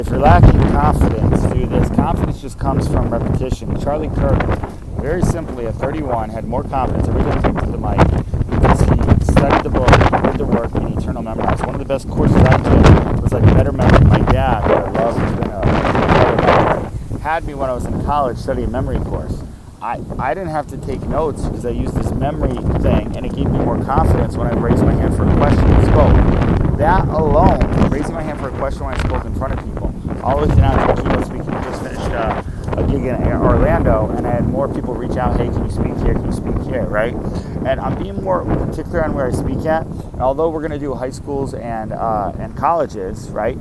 If you're lacking confidence, do this. Confidence just comes from repetition. Charlie Kirk, very simply, at 31, had more confidence every time he came to the mic because he studied the book, he did the work, and eternal memorized. One of the best courses I took was like better memory. My dad, who I love, has been a had me when I was in college studying a memory course. I didn't have to take notes because I used this memory thing, and it gave me more confidence when I raised my hand for a question and spoke. That alone, raising my hand for a question when I spoke in front of people, all the way to now to keynote speaking. I just finished a gig in Orlando, and I had more people reach out, hey, can you speak here, can you speak here, right? And I'm being more particular on where I speak at. And although we're going to do high schools and colleges, right,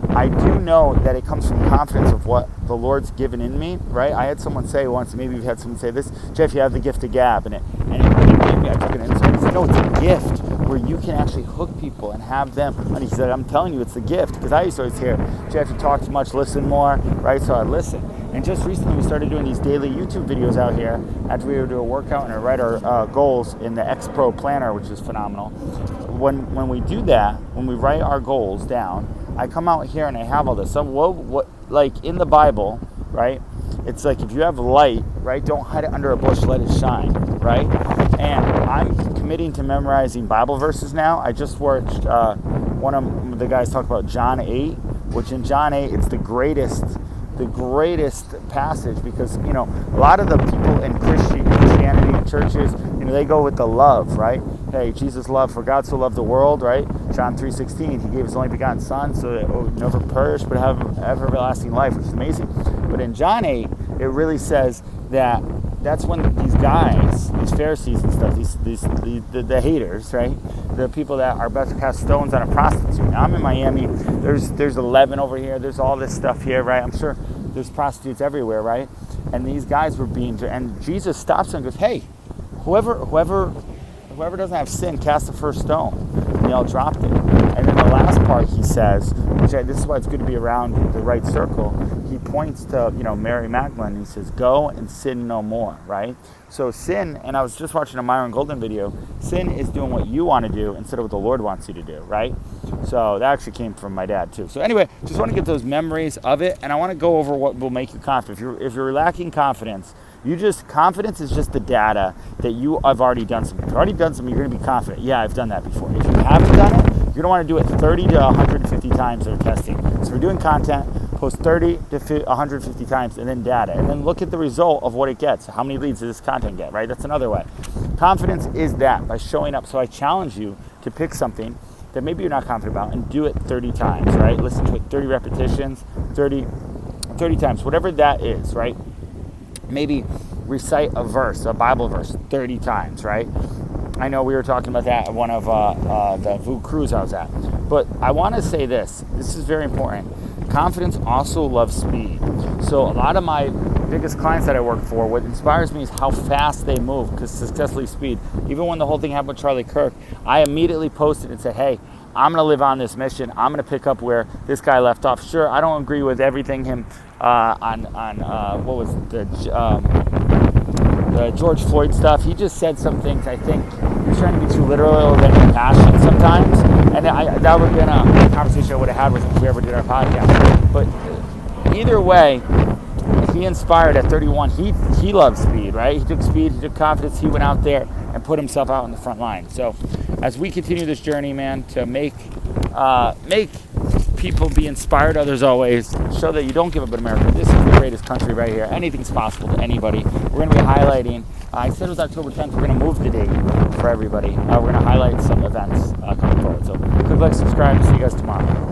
I do know that it comes from confidence of what the Lord's given in me, right? I had someone say once, maybe you've had someone say this, Jeff, you have the gift of gab, and he gave me, I took an insight. He said, no, it's a gift where you can actually hook people and have them. And he said, I'm telling you, it's a gift, because I used to always hear, Jeff, you talk too much, listen more, right? So I listen. And just recently, we started doing these daily YouTube videos out here after we would do a workout and write our goals in the X Pro Planner, which is phenomenal. When we do that, when we write our goals down, I come out here and I have all this. So what like in the Bible, right? It's like if you have light, right? Don't hide it under a bush, let it shine, right? And I'm committing to memorizing Bible verses now. I just watched one of the guys talk about John 8, which in John 8, it's the greatest passage, because a lot of the people in Christianity and churches, they go with the love, right? Hey, Jesus loved, for God so loved the world, right? John 3:16, he gave his only begotten son so that it would never perish but have everlasting life, which is amazing. But in John 8, it really says that that's when these guys, these Pharisees and stuff, the haters, right? The people that are about to cast stones on a prostitute. Now, I'm in Miami. There's 11 over here. There's all this stuff here, right? I'm sure there's prostitutes everywhere, right? And these guys were and Jesus stops them and goes, hey, whoever doesn't have sin, cast the first stone. And they all dropped it. And then the last part he says, this is why it's good to be around the right circle. He points to, Mary Magdalene. He says, go and sin no more, right? So sin, and I was just watching a Myron Golden video, sin is doing what you want to do instead of what the Lord wants you to do, right? So that actually came from my dad too. So anyway, just want to get those memories of it, and I want to go over what will make you confident. If you're lacking confidence, confidence is just the data that you have already done something. If you've already done something, you're going to be confident. Yeah, I've done that before. If you haven't done it, you're going to want to do it 30 to 150 times of testing. So we're doing content, post 30 to 150 times, and then data. And then look at the result of what it gets. How many leads does this content get, right? That's another way. Confidence is that, by showing up. So I challenge you to pick something that maybe you're not confident about and do it 30 times, right? Listen to it 30 repetitions, 30 times, whatever that is, right? Maybe recite a verse, a Bible verse, 30 times, right? I know we were talking about that at one of the VU cruise I was at. But I want to say this. This is very important. Confidence also loves speed. So a lot of my biggest clients that I work for, what inspires me is how fast they move, because successfully speed. Even when the whole thing happened with Charlie Kirk, I immediately posted and said, hey, I'm going to live on this mission. I'm going to pick up where this guy left off. Sure, I don't agree with everything him what was the George Floyd stuff. He just said some things, I think, he was trying to be too literal than compassionate sometimes. And that would have been a conversation I would have had with him if we ever did our podcast. But either way, he inspired at 31. He loved speed, right? He took speed, he took confidence, he went out there and put himself out in the front line. So as we continue this journey, man, to make people be inspired, others always, show that you don't give up in America. This is the greatest country right here. Anything's possible to anybody. We're going to be highlighting, I said it was October 10th, we're going to move the date for everybody. We're going to highlight some events coming forward. So click like, subscribe, see you guys tomorrow.